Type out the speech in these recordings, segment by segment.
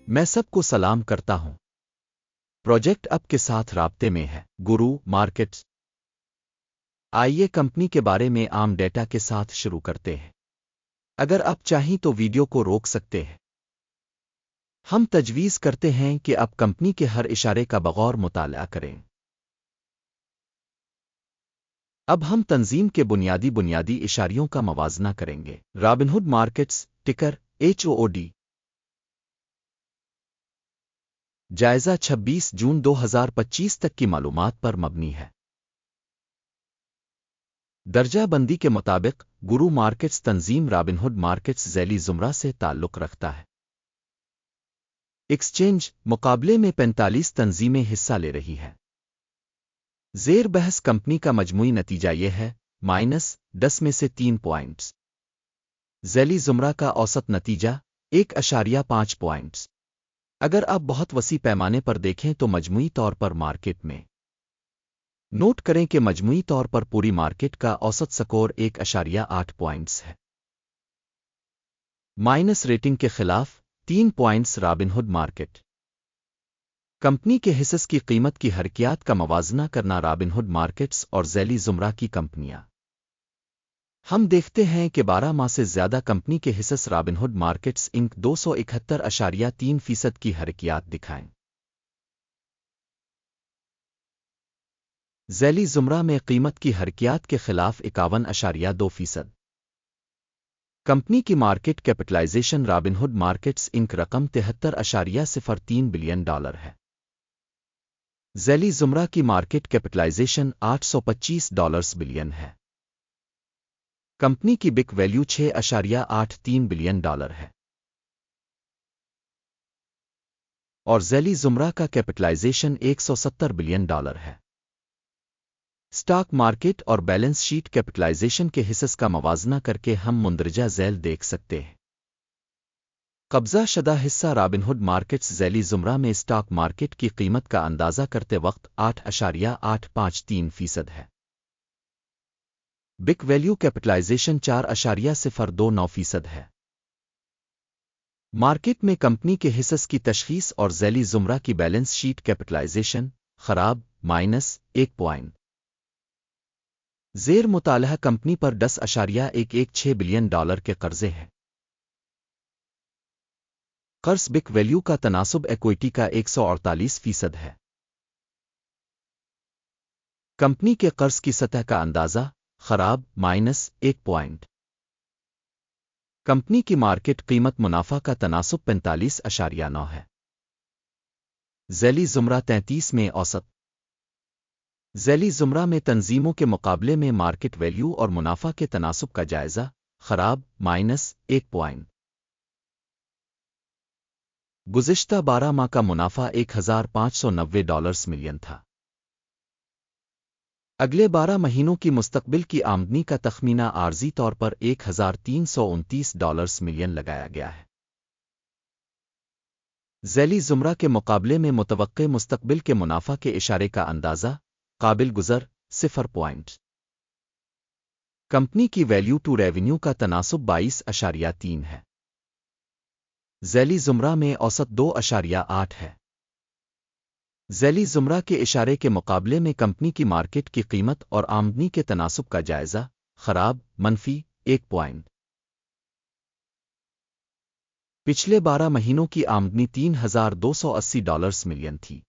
میں سب کو سلام کرتا ہوں۔ پروجیکٹ اپ کے ساتھ رابطے میں ہے۔ گرو مارکیٹس۔ آئیے کمپنی کے بارے میں عام ڈیٹا کے ساتھ شروع کرتے ہیں۔ اگر آپ چاہیں تو ویڈیو کو روک سکتے ہیں۔ ہم تجویز کرتے ہیں کہ آپ کمپنی کے ہر اشارے کا بغور مطالعہ کریں۔ اب ہم تنظیم کے بنیادی اشاریوں کا موازنہ کریں گے۔ رابن ہڈ مارکیٹس، ٹکر HOOD۔ جائزہ 26 جون 2025 تک کی معلومات پر مبنی ہے۔ درجہ بندی کے مطابق گرو مارکیٹس تنظیم رابن ہڈ مارکیٹس ذیلی زمرہ سے تعلق رکھتا ہے۔ ایکسچینج مقابلے میں 45 تنظیمیں حصہ لے رہی ہے۔ زیر بحث کمپنی کا مجموعی نتیجہ یہ ہے -10 میں سے 3 پوائنٹس۔ ذیلی زمرہ کا اوسط نتیجہ 1.5 پوائنٹس۔ اگر آپ بہت وسیع پیمانے پر دیکھیں تو مجموعی طور پر مارکیٹ میں نوٹ کریں کہ مجموعی طور پر پوری مارکیٹ کا اوسط سکور 1.8 پوائنٹس ہے۔ مائنس ریٹنگ کے خلاف 3 پوائنٹس۔ رابن ہڈ مارکیٹ کمپنی کے حصص کی قیمت کی حرکیات کا موازنہ کرنا۔ رابن ہڈ مارکیٹس اور ذیلی زمرہ کی کمپنیاں۔ ہم دیکھتے ہیں کہ 12 ماہ سے زیادہ کمپنی کے حصص رابن ہڈ مارکیٹس انک 271.3% کی حرکیات دکھائیں۔ ذیلی زمرہ میں قیمت کی حرکیات کے خلاف 51.2%۔ کمپنی کی مارکیٹ کیپٹلائزیشن رابن ہڈ مارکیٹس انک رقم $73.03 بلین ہے۔ ذیلی زمرہ کی مارکیٹ کیپٹلائزیشن $825 بلین ہے۔ کمپنی کی بک ویلیو $6.83 بلین ہے۔ اور ذیلی زمرہ کا کیپٹلائزیشن $170 بلین ہے۔ سٹاک مارکیٹ اور بیلنس شیٹ کیپٹلائزیشن کے حصص کا موازنہ کر کے ہم مندرجہ ذیل دیکھ سکتے ہیں۔ قبضہ شدہ حصہ رابن ہڈ مارکیٹس ذیلی زمرہ میں سٹاک مارکیٹ کی قیمت کا اندازہ کرتے وقت 8.853% ہے۔ بک ویلیو کیپٹلائزیشن 4.029% ہے۔ مارکیٹ میں کمپنی کے حصص کی تشخیص اور ذیلی زمرہ کی بیلنس شیٹ کیپٹلائزیشن خراب -1 پوائنٹ۔ زیر مطالعہ کمپنی پر $10.116 بلین کے قرضے ہیں۔ قرض بک ویلیو کا تناسب ایکوئٹی کا 148% ہے۔ کمپنی کے قرض کی سطح کا اندازہ خراب -1 پوائنٹ۔ کمپنی کی مارکیٹ قیمت منافع کا تناسب 45.9 ہے۔ ذیلی زمرہ 33 میں اوسط۔ ذیلی زمرہ میں تنظیموں کے مقابلے میں مارکیٹ ویلیو اور منافع کے تناسب کا جائزہ خراب -1 پوائنٹ۔ گزشتہ 12 ماہ کا منافع $1,590 ملین تھا۔ اگلے 12 مہینوں کی مستقبل کی آمدنی کا تخمینہ عارضی طور پر $1,329 ملین لگایا گیا ہے۔ ذیلی زمرہ کے مقابلے میں متوقع مستقبل کے منافع کے اشارے کا اندازہ قابل گزر 0 پوائنٹ۔ کمپنی کی ویلیو ٹو ریونیو کا تناسب 22.3 ہے۔ ذیلی زمرہ میں اوسط 2.8 ہے۔ ذیلی زمرہ کے اشارے کے مقابلے میں کمپنی کی مارکیٹ کی قیمت اور آمدنی کے تناسب کا جائزہ خراب -1 پوائنٹ۔ پچھلے 12 مہینوں کی آمدنی $3,280 ملین تھی۔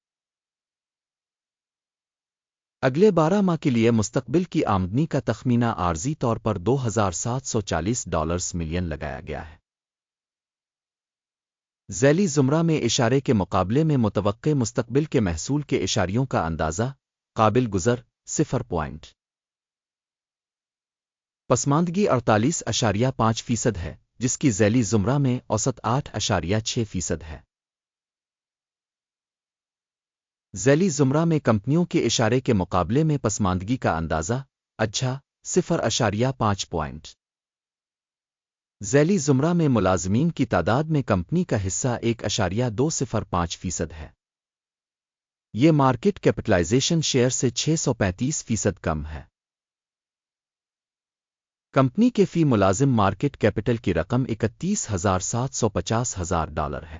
اگلے 12 ماہ کے لیے مستقبل کی آمدنی کا تخمینہ عارضی طور پر $2,740 ملین لگایا گیا ہے۔ ذیلی زمرہ میں اشارے کے مقابلے میں متوقع مستقبل کے محصول کے اشاریوں کا اندازہ قابل گزر 0 پوائنٹ۔ پسماندگی 48.5% ہے، جس کی ذیلی زمرہ میں اوسط 8.6% ہے۔ ذیلی زمرہ میں کمپنیوں کے اشارے کے مقابلے میں پسماندگی کا اندازہ 0.5 پوائنٹ۔ ذیلی زمرہ میں ملازمین کی تعداد میں کمپنی کا حصہ 1.205% ہے۔ یہ مارکیٹ کیپٹلائزیشن شیئر سے 635% کم ہے۔ کمپنی کے فی ملازم مارکیٹ کیپٹل کی رقم $31,750,000 ہے۔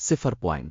0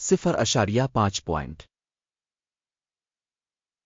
0.5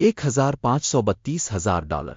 $1,532,000।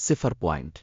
0